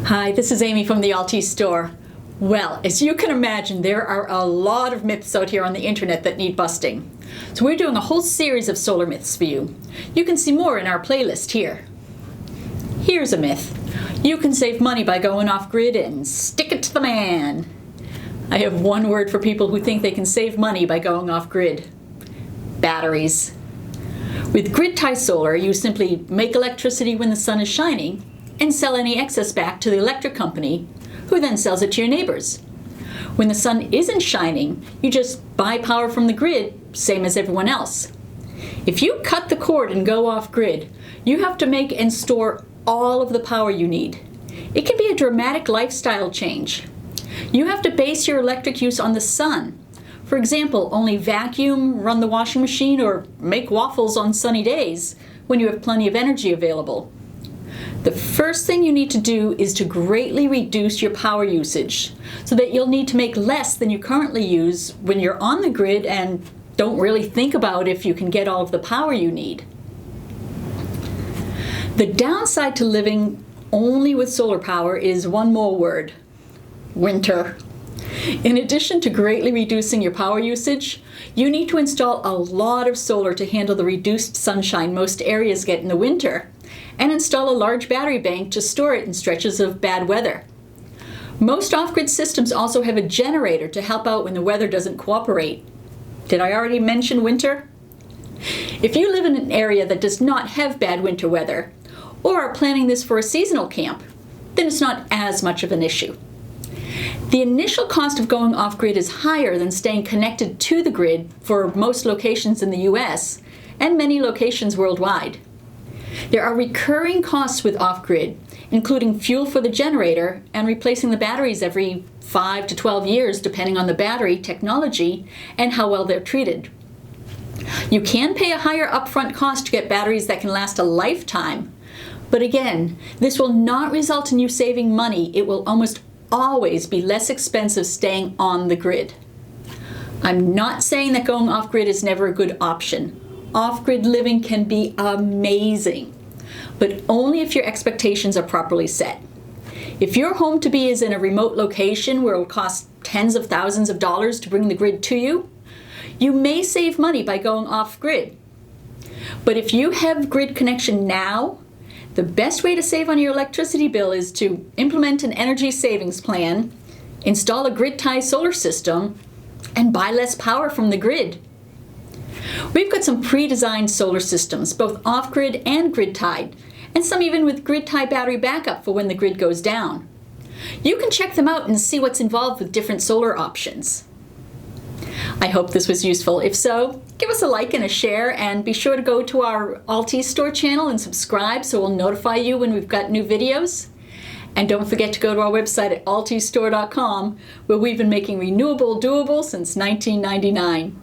Hi, this is Amy from the Altis store. Well, as you can imagine, there are a lot of myths out here on the internet that need busting. So we're doing a whole series of solar myths for you. You can see more in our playlist here. Here's a myth. You can save money by going off-grid and stick it to the man. I have one word for people who think they can save money by going off-grid. Batteries. With grid-tie solar, you simply make electricity when the sun is shining and sell any excess back to the electric company, who then sells it to your neighbors. When the sun isn't shining, you just buy power from the grid, same as everyone else. If you cut the cord and go off-grid, you have to make and store all of the power you need. It can be a dramatic lifestyle change. You have to base your electric use on the sun. For example, only vacuum, run the washing machine, or make waffles on sunny days when you have plenty of energy available. The first thing you need to do is to greatly reduce your power usage so that you'll need to make less than you currently use when you're on the grid and don't really think about if you can get all of the power you need. The downside to living only with solar power is one more word: winter. In addition to greatly reducing your power usage, you need to install a lot of solar to handle the reduced sunshine most areas get in the winter, and install a large battery bank to store it in stretches of bad weather. Most off-grid systems also have a generator to help out when the weather doesn't cooperate. Did I already mention winter? If you live in an area that does not have bad winter weather, or are planning this for a seasonal camp, then it's not as much of an issue. The initial cost of going off-grid is higher than staying connected to the grid for most locations in the US and many locations worldwide. There are recurring costs with off-grid, including fuel for the generator and replacing the batteries every 5 to 12 years depending on the battery technology and how well they're treated. You can pay a higher upfront cost to get batteries that can last a lifetime, but again, this will not result in you saving money. It will almost always be less expensive staying on the grid. I'm not saying that going off-grid is never a good option. Off-grid living can be amazing, but only if your expectations are properly set. If your home to be is in a remote location where it will cost tens of thousands of dollars to bring the grid to you, you may save money by going off-grid. But if you have grid connection now, the best way to save on your electricity bill is to implement an energy savings plan, install a grid-tie solar system, and buy less power from the grid. We've got some pre-designed solar systems, both off-grid and grid-tied, and some even with grid-tie battery backup for when the grid goes down. You can check them out and see what's involved with different solar options. I hope this was useful. If so, give us a like and a share, and be sure to go to our Altis store channel and subscribe so we'll notify you when we've got new videos. And don't forget to go to our website at altisstore.com, where we've been making renewable doable since 1999.